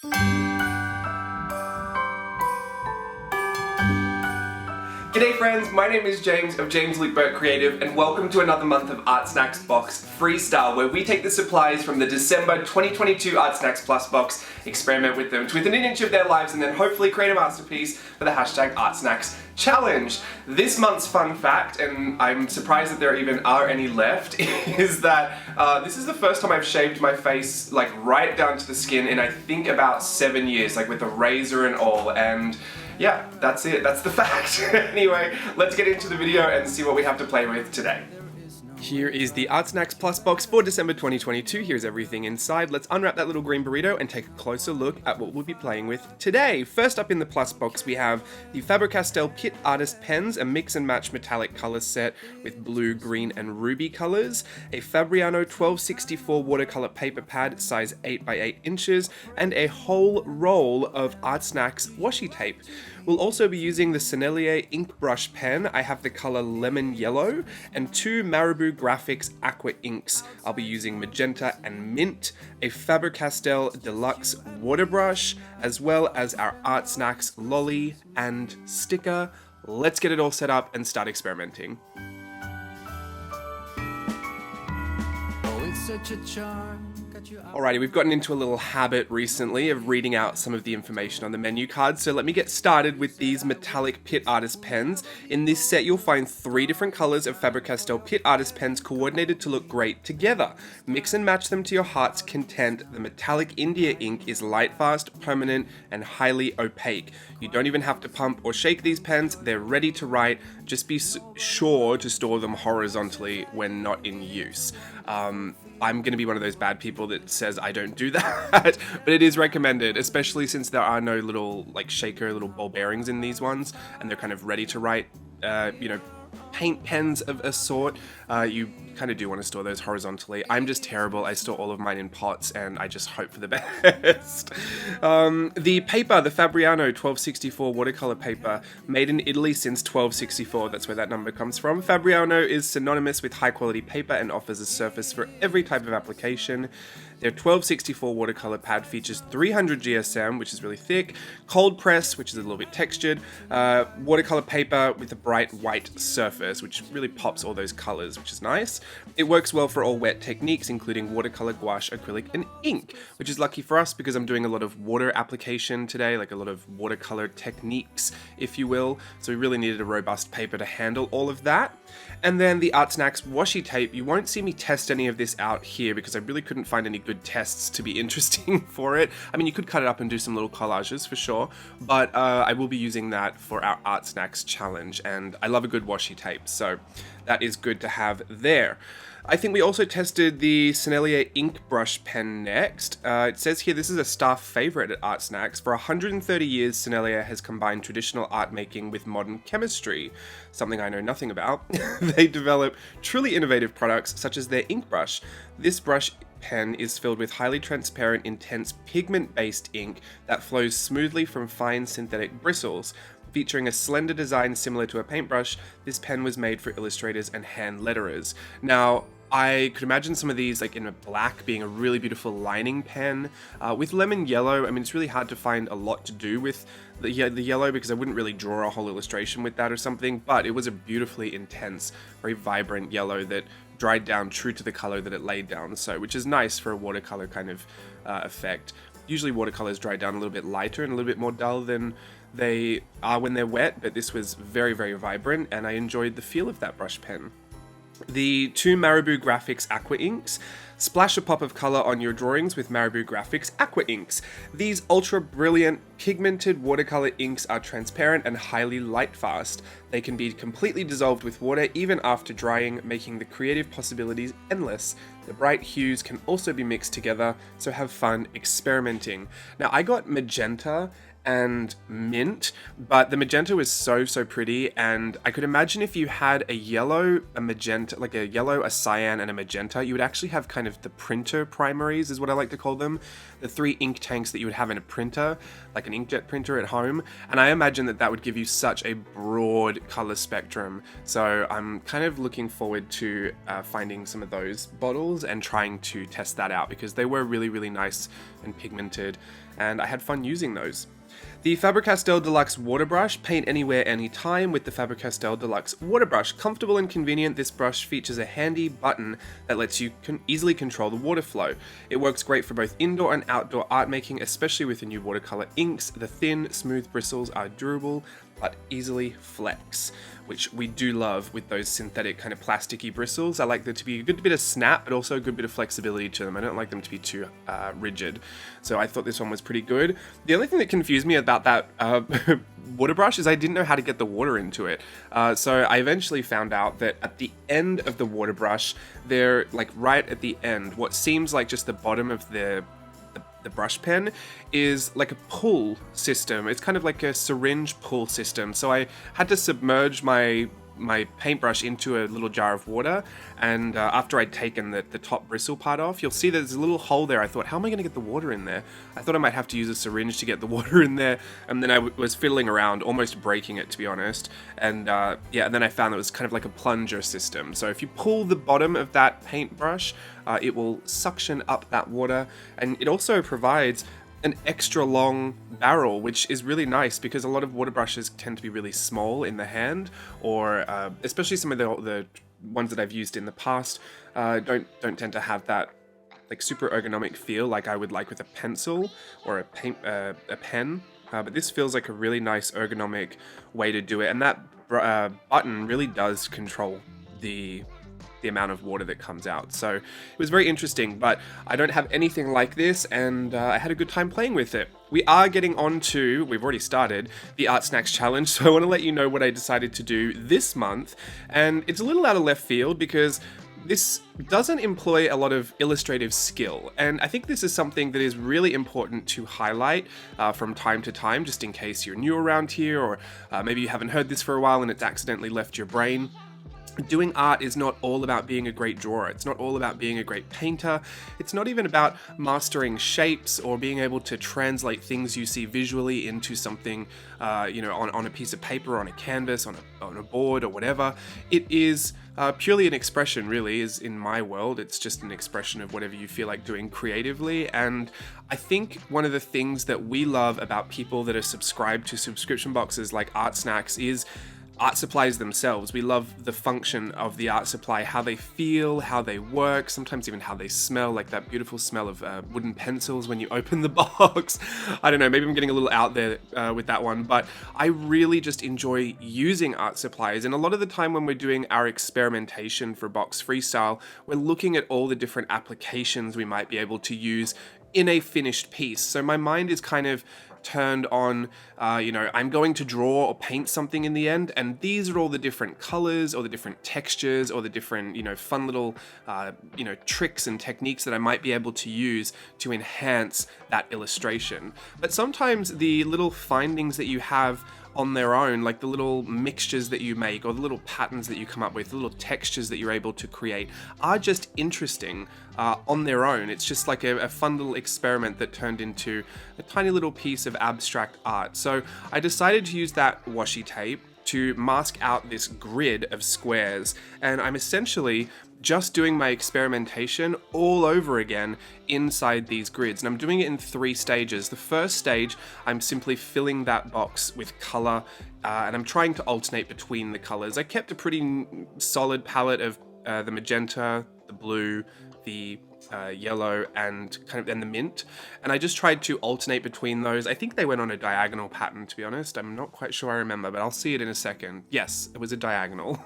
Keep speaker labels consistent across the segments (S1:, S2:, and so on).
S1: G'day friends, my name is James of James Luke Burke Creative, and welcome to another month of ArtSnacks Box Freestyle, where we take the supplies from the December 2022 ArtSnacks Plus box, experiment with them to within an inch of their lives, and then hopefully create a masterpiece for the hashtag ArtSnacks Challenge. This month's fun fact, and I'm surprised that there even are any left, is that this is the first time I've shaved my face like right down to the skin in I think about 7 years, like with a razor and all, and yeah, that's it. That's the fact. Anyway, let's get into the video and see what we have to play with today. Here is the ArtSnacks Plus box for December 2022. Here's everything inside. Let's unwrap that little green burrito and take a closer look at what we'll be playing with today. First up in the Plus box, we have the Faber-Castell Kit Artist Pens, a mix and match metallic color set with blue, green, and ruby colors, a Fabriano 1264 watercolor paper pad, size 8 by 8 inches, and a whole roll of ArtSnacks washi tape. We'll also be using the Sennelier ink brush pen. I have the color lemon yellow, and two Marabou Graphics aqua inks. I'll be using magenta and mint, a Faber-Castell Deluxe water brush, as well as our ArtSnacks lolly and sticker. Let's get it all set up and start experimenting.
S2: Oh, it's such a charm.
S1: Alrighty, we've gotten into a little habit recently of reading out some of the information on the menu card, so let me get started with these metallic Pit Artist pens. In this set, you'll find 3 different colors of Faber-Castell Pit Artist pens coordinated to look great together. Mix and match them to your heart's content. The metallic India ink is light fast, permanent, and highly opaque. You don't even have to pump or shake these pens, they're ready to write. Just be sure to store them horizontally when not in use. I'm going to be one of those bad people that says I don't do that, but it is recommended, especially since there are no little like shaker, little ball bearings in these ones, and they're kind of ready to write, paint pens of a sort. You kind of do want to store those horizontally. I'm just terrible. I store all of mine in pots and I just hope for the best. The paper, the Fabriano 1264 watercolor paper, made in Italy since 1264. That's where that number comes from. Fabriano is synonymous with high quality paper and offers a surface for every type of application. Their 1264 watercolor pad features 300 GSM, which is really thick, cold press, which is a little bit textured, watercolor paper with a bright white surface, which really pops all those colors, which is nice. It works well for all wet techniques, including watercolor, gouache, acrylic, and ink, which is lucky for us because I'm doing a lot of water application today, like a lot of watercolor techniques, if you will. So we really needed a robust paper to handle all of that. And then the ArtSnacks washi tape. You won't see me test any of this out here because I really couldn't find any good tests to be interesting for it. I mean, you could cut it up and do some little collages for sure, but I will be using that for our ArtSnacks challenge, and I love a good washi tape, so that is good to have there. I think we also tested the Sennelier ink brush pen next. It says here this is a staff favorite at ArtSnacks. For 130 years, Sennelier has combined traditional art making with modern chemistry, something I know nothing about. They develop truly innovative products such as their ink brush. This brush pen is filled with highly transparent, intense pigment-based ink that flows smoothly from fine synthetic bristles. Featuring a slender design similar to a paintbrush, this pen was made for illustrators and hand letterers. Now, I could imagine some of these, like in a black, being a really beautiful lining pen. With lemon yellow, I mean, it's really hard to find a lot to do with the yellow because I wouldn't really draw a whole illustration with that or something, but it was a beautifully intense, very vibrant yellow that dried down true to the color that it laid down, so which is nice for a watercolor kind of effect. Usually watercolors dry down a little bit lighter and a little bit more dull than they are when they're wet, but this was very, very vibrant, and I enjoyed the feel of that brush pen. The two Marabou Graphics aqua inks. Splash a pop of color on your drawings with Marabou Graphics aqua inks. These ultra brilliant pigmented watercolor inks are transparent and highly light fast. They can be completely dissolved with water even after drying, making the creative possibilities endless. The bright hues can also be mixed together, so have fun experimenting. Now, I got magenta and mint, but the magenta was so pretty, and I could imagine if you had a yellow, a magenta, like a yellow, a cyan, and a magenta, you would actually have kind of the printer primaries, is what I like to call them, the 3 ink tanks that you would have in a printer, like an inkjet printer at home, and I imagine that that would give you such a broad color spectrum. So I'm kind of looking forward to finding some of those bottles and trying to test that out, because they were really nice and pigmented, and I had fun using those. The Faber-Castell Deluxe Water Brush, paint anywhere, anytime with the Faber-Castell Deluxe Water Brush. Comfortable and convenient, this brush features a handy button that lets you easily control the water flow. It works great for both indoor and outdoor art making, especially with the new watercolor inks. The thin, smooth bristles are durable, but easily flex, which we do love with those synthetic kind of plasticky bristles. I like there to be a good bit of snap, but also a good bit of flexibility to them. I don't like them to be too rigid. So I thought this one was pretty good. The only thing that confused me about that water brush is I didn't know how to get the water into it. So I eventually found out that at the end of the water brush, they're like right at the end, what seems like just the bottom of the brush pen is like a pull system. It's kind of like a syringe pull system. So I had to submerge my paintbrush into a little jar of water, and after I'd taken the top bristle part off, you'll see there's a little hole there. I thought, how am I going to get the water in there? I thought I might have to use a syringe to get the water in there, and then I was fiddling around, almost breaking it, to be honest. And yeah, and then I found it was kind of like a plunger system. So if you pull the bottom of that paintbrush, it will suction up that water, and it also provides an extra long barrel, which is really nice because a lot of water brushes tend to be really small in the hand, or especially some of the ones that I've used in the past don't tend to have that like super ergonomic feel like I would like with a pencil or a pen. But this feels like a really nice ergonomic way to do it, and that button really does control the amount of water that comes out. So it was very interesting, but I don't have anything like this, and I had a good time playing with it. We are getting on to, we've already started, the ArtSnacks Challenge, so I want to let you know what I decided to do this month, and it's a little out of left field because this doesn't employ a lot of illustrative skill, and I think this is something that is really important to highlight from time to time, just in case you're new around here, or maybe you haven't heard this for a while and it's accidentally left your brain. Doing art is not all about being a great drawer. It's not all about being a great painter. It's not even about mastering shapes or being able to translate things you see visually into something, on a piece of paper, on a canvas, on a board, or whatever. It is purely an expression, really, is in my world. It's just an expression of whatever you feel like doing creatively. And I think one of the things that we love about people that are subscribed to subscription boxes like ArtSnacks is art supplies themselves. We love the function of the art supply, how they feel, how they work, sometimes even how they smell, like that beautiful smell of wooden pencils when you open the box. I don't know, maybe I'm getting a little out there with that one, but I really just enjoy using art supplies. And a lot of the time when we're doing our experimentation for Box Freestyle, we're looking at all the different applications we might be able to use in a finished piece. So my mind is kind of turned on, I'm going to draw or paint something in the end, and these are all the different colors or the different textures or the different, fun little, tricks and techniques that I might be able to use to enhance that illustration. But sometimes the little findings that you have on their own, like the little mixtures that you make or the little patterns that you come up with, the little textures that you're able to create, are just interesting on their own. It's just like a fun little experiment that turned into a tiny little piece of abstract art. So I decided to use that washi tape to mask out this grid of squares, and I'm essentially just doing my experimentation all over again inside these grids. And I'm doing it in 3 stages. The first stage, I'm simply filling that box with color, and I'm trying to alternate between the colors. I kept a pretty solid palette of the magenta, the blue, the yellow, and the mint, and I just tried to alternate between those. I think they went on a diagonal pattern, to be honest. I'm not quite sure I remember, but I'll see it in a second. Yes, it was a diagonal.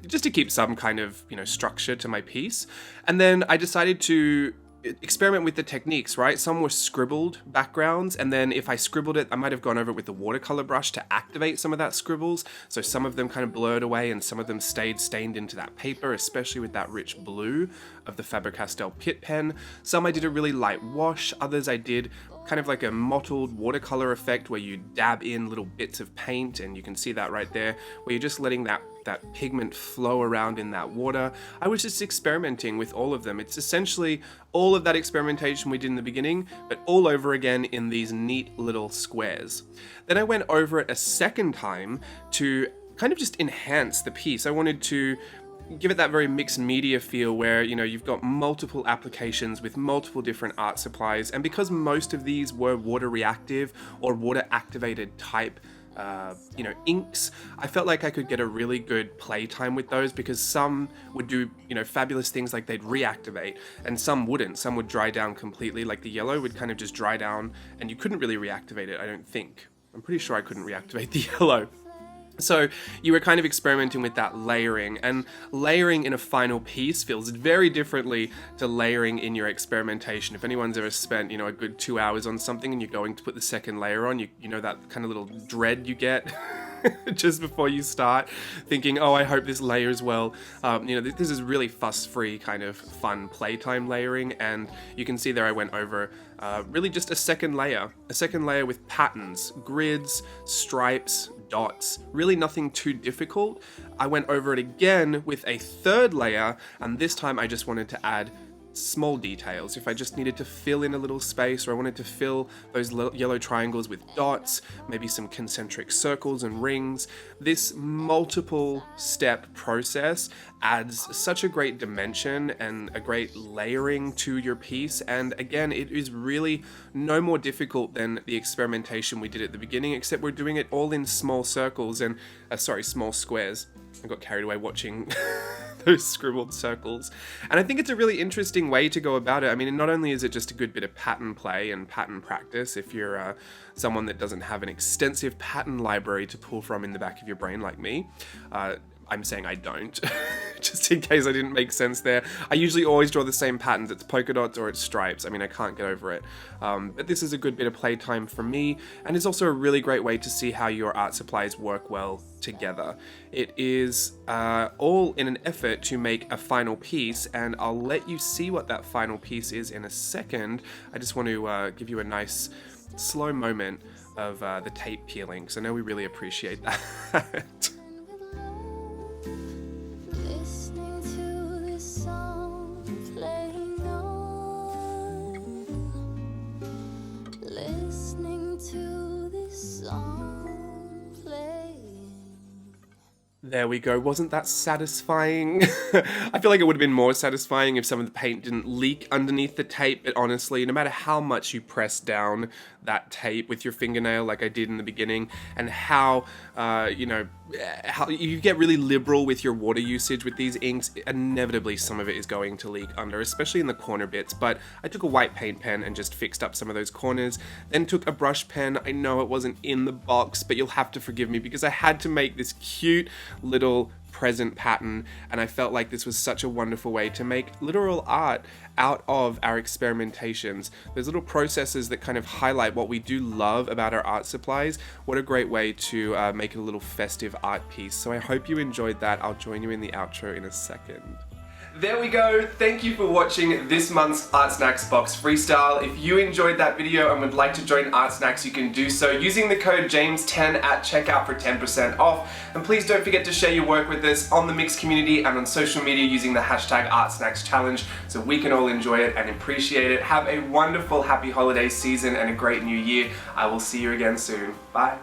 S1: Just to keep some kind of structure to my piece. And then I decided to experiment with the techniques, right? Some were scribbled backgrounds, and then if I scribbled it, I might have gone over it with the watercolor brush to activate some of that scribbles. So some of them kind of blurred away and some of them stayed stained into that paper, especially with that rich blue of the Faber-Castell Pitt pen. Some I did a really light wash, others I did kind of like a mottled watercolor effect where you dab in little bits of paint, and you can see that right there, where you're just letting that pigment flow around in that water. I was just experimenting with all of them. It's essentially all of that experimentation we did in the beginning, but all over again in these neat little squares. Then I went over it a second time to kind of just enhance the piece. I wanted to give it that very mixed media feel where, you know, you've got multiple applications with multiple different art supplies. And because most of these were water reactive or water activated type you know, inks, I felt like I could get a really good playtime with those, because some would do, you know, fabulous things like they'd reactivate, and some wouldn't. Some would dry down completely, like the yellow would kind of just dry down and you couldn't really reactivate it, I don't think. I'm pretty sure I couldn't reactivate the yellow. So you were kind of experimenting with that layering, and layering in a final piece feels very differently to layering in your experimentation. If anyone's ever spent, you know, a good 2 hours on something and you're going to put the second layer on, you know that kind of little dread you get just before you start, thinking, oh, I hope this layers well. You know, this is really fuss-free kind of fun playtime layering, and you can see there I went over really just a second layer with patterns, grids, stripes, dots, really nothing too difficult. I went over it again with a third layer, and this time I just wanted to add small details. If I just needed to fill in a little space, or I wanted to fill those yellow triangles with dots, maybe some concentric circles and rings, this multiple step process adds such a great dimension and a great layering to your piece. And again, it is really no more difficult than the experimentation we did at the beginning, except we're doing it all in small circles and small squares. I got carried away watching those scribbled circles. And I think it's a really interesting way to go about it. I mean, not only is it just a good bit of pattern play and pattern practice, if you're someone that doesn't have an extensive pattern library to pull from in the back of your brain like me, I'm saying I don't, just in case I didn't make sense there. I usually always draw the same patterns. It's polka dots or it's stripes. I mean, I can't get over it. But this is a good bit of playtime for me, and it's also a really great way to see how your art supplies work well together. It is all in an effort to make a final piece, and I'll let you see what that final piece is in a second. I just want to give you a nice slow moment of the tape peeling, because I know we really appreciate that. There we go. Wasn't that satisfying? I feel like it would have been more satisfying if some of the paint didn't leak underneath the tape, but honestly, no matter how much you press down that tape with your fingernail like I did in the beginning, and how, you know, how you get really liberal with your water usage with these inks, inevitably some of it is going to leak under, especially in the corner bits. But I took a white paint pen and just fixed up some of those corners, then took a brush pen. I know it wasn't in the box, but you'll have to forgive me because I had to make this cute little present pattern, and I felt like this was such a wonderful way to make literal art out of our experimentations. There's little processes that kind of highlight what we do love about our art supplies. What a great way to make it a little festive art piece. So I hope you enjoyed that. I'll join you in the outro in a second. There we go. Thank you for watching this month's ArtSnacks Box Freestyle. If you enjoyed that video and would like to join ArtSnacks, you can do so using the code JAMES10 at checkout for 10% off. And please don't forget to share your work with us on the Mix community and on social media using the hashtag ArtSnacksChallenge so we can all enjoy it and appreciate it. Have a wonderful, happy holiday season and a great new year. I will see you again soon. Bye.